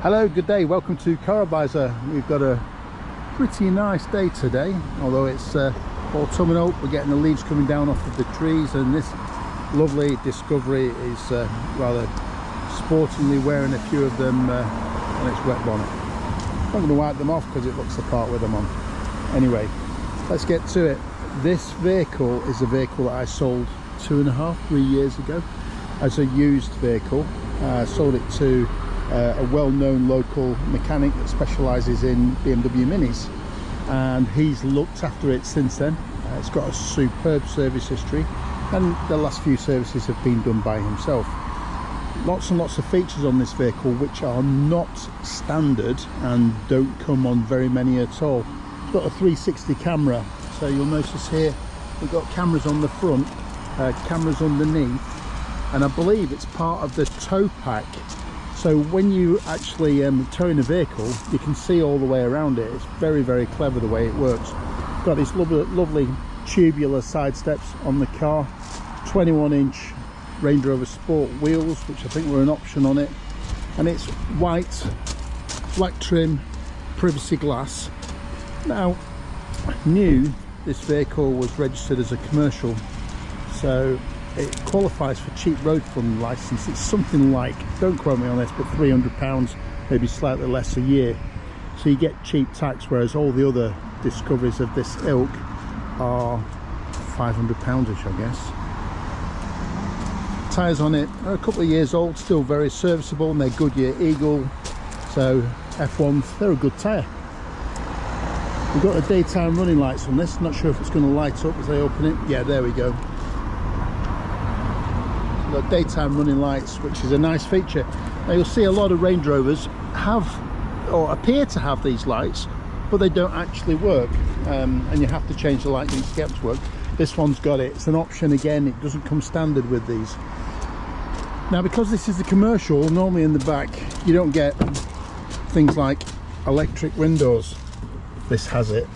Hello, good day, welcome to Car Advisor. We've got a pretty nice day today, although it's autumnal. We're getting the leaves coming down off of the trees, and this lovely Discovery is rather sportingly wearing a few of them on its wet bonnet. I'm going to wipe them off because it looks the part with them on. Anyway, let's get to it. This vehicle is a vehicle that I sold 2.5-3 years ago as a used vehicle. I sold it to a well-known local mechanic that specialises in BMW Minis, and he's looked after it since then. It's got a superb service history, and the last few services have been done by himself. Lots and lots of features on this vehicle which are not standard and don't come on very many at all. It's got a 360 camera, so you'll notice here we've got cameras on the front, cameras underneath, and I believe it's part of the tow pack. So when you actually tow in a vehicle, you can see all the way around it. It's very, very clever the way it works. Got these lovely tubular side steps on the car, 21-inch Range Rover Sport wheels, which I think were an option on it, and it's white, black trim, privacy glass. Now, new, this vehicle was registered as a commercial, so it qualifies for cheap road fund license. It's something like, don't quote me on this, but £300, maybe slightly less a year. So you get cheap tax, whereas all the other Discoveries of this ilk are £500-ish, I guess. Tyres on it are a couple of years old, still very serviceable, and they're Goodyear Eagle, so F1s, they're a good tyre. We've got the daytime running lights on this. Not sure if it's going to light up as I open it. Yeah, there we go. Got daytime running lights, which is a nice feature. Now you'll see a lot of Range Rovers have or appear to have these lights, but they don't actually work, and you have to change the light to get them to work. This one's got it. It's an option again. It doesn't come standard with these. Now, because this is a commercial, normally in the back you don't get things like electric windows. This has it.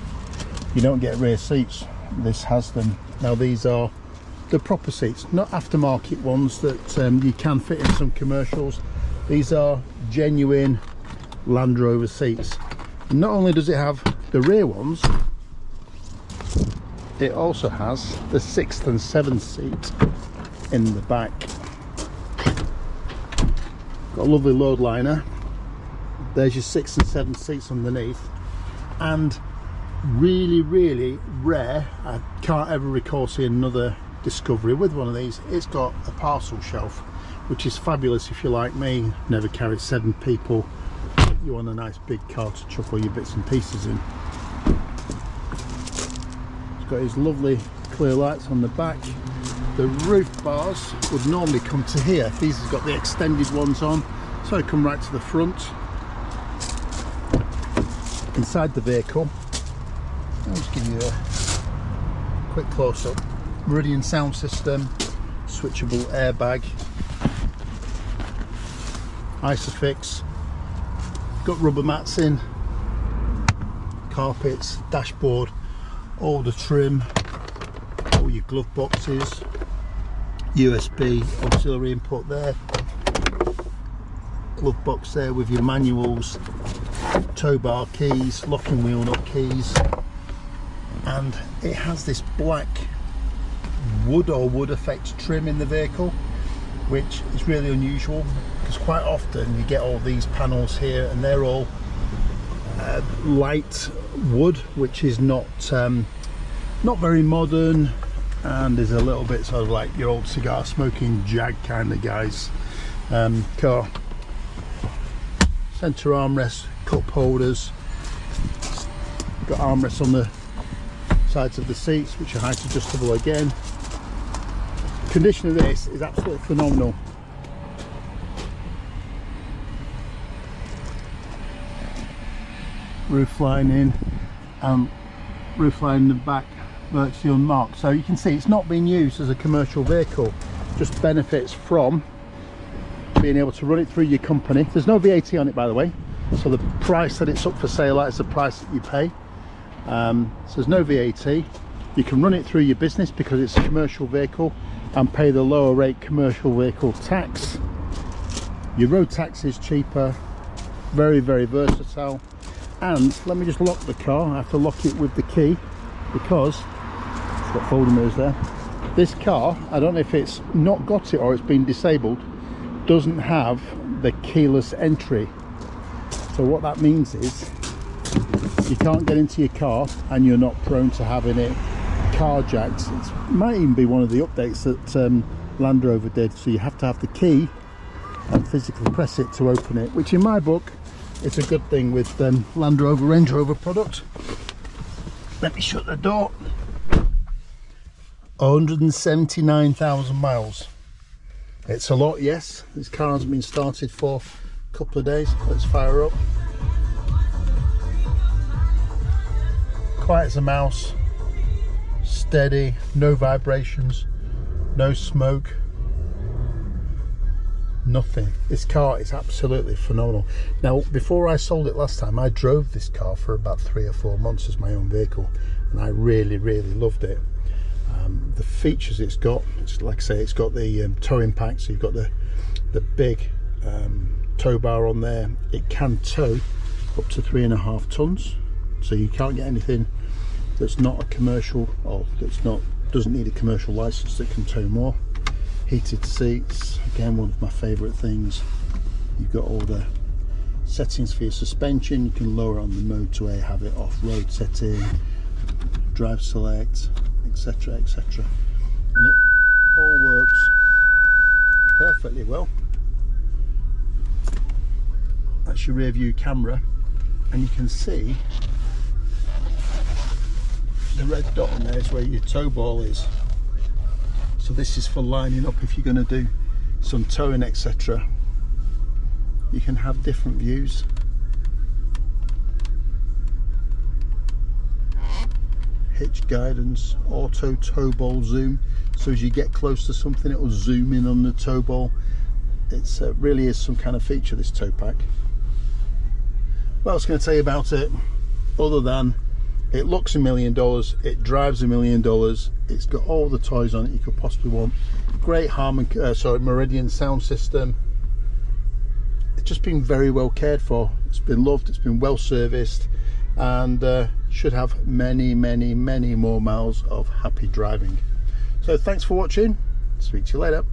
You don't get rear seats. This has them. Now these are the proper seats, not aftermarket ones that you can fit in some commercials. These are genuine Land Rover seats. And not only does it have the rear ones, it also has the 6th and 7th seat in the back. Got a lovely load liner. There's your 6th and 7th seats underneath, and really rare, I can't ever recall seeing another Discovery with one of these. It's got a parcel shelf, which is fabulous if you're like me, never carried 7 people, you want a nice big car to chuck all your bits and pieces in. It's got these lovely clear lights on the back. The roof bars would normally come to here. These have got the extended ones on, so they come right to the front. Inside the vehicle, I'll just give you a quick close-up. Meridian sound system, switchable airbag, Isofix, got rubber mats in, carpets, dashboard, all the trim, all your glove boxes, USB auxiliary input there, glove box there with your manuals, tow bar keys, locking wheel nut keys, and it has this black wood or wood effect trim in the vehicle, which is really unusual because quite often you get all these panels here and they're all light wood, which is not very modern, and is a little bit sort of like your old cigar smoking Jag kind of guys car. Center armrest, cup holders, got armrests on the sides of the seats which are height adjustable again. Condition of this is absolutely phenomenal. Roof lining and roof line in the back virtually unmarked, so you can see it's not being used as a commercial vehicle, just benefits from being able to run it through your company. There's no VAT on it, by the way, so the price that it's up for sale at is the price that you pay. So there's no VAT. You can run it through your business because it's a commercial vehicle and pay the lower rate commercial vehicle tax. Your road tax is cheaper, very, very versatile. And let me just lock the car. I have to lock it with the key because it's got folding mirrors there. This car, I don't know if it's not got it or it's been disabled, doesn't have the keyless entry. So what that means is you can't get into your car and you're not prone to having it carjacked. It might even be one of the updates that Land Rover did. So you have to have the key and physically press it to open it, which in my book it's a good thing with Land Rover Range Rover product. Let me shut the door. 179,000 miles. It's a lot, yes. This car hasn't been started for a couple of days. Let's fire up. Quiet as a mouse, steady, no vibrations, no smoke, nothing. This car is absolutely phenomenal. Now, before I sold it last time, I drove this car for about 3 or 4 months as my own vehicle, and I really, really loved it. The features it's got, it's like I say, it's got the tow impact, so you've got the big tow bar on there. It can tow up to 3.5 tons, so you can't get anything that's not a commercial, or doesn't need a commercial license that can tow more. Heated seats, again, one of my favorite things. You've got all the settings for your suspension. You can lower on the motorway, have it off-road setting, drive select, etc, etc, and it all works perfectly well. That's your rear view camera, and you can see the red dot on there is where your tow ball is. So this is for lining up if you're going to do some towing, etc. You can have different views. Hitch guidance, auto tow ball zoom, so as you get close to something it will zoom in on the tow ball. It's really is some kind of feature, this tow pack. What else can I tell you about it other than it looks $1 million, it drives $1 million, it's got all the toys on it you could possibly want. Great Meridian sound system. It's just been very well cared for. It's been loved, it's been well serviced, and should have many, many, many more miles of happy driving. So thanks for watching. Speak to you later.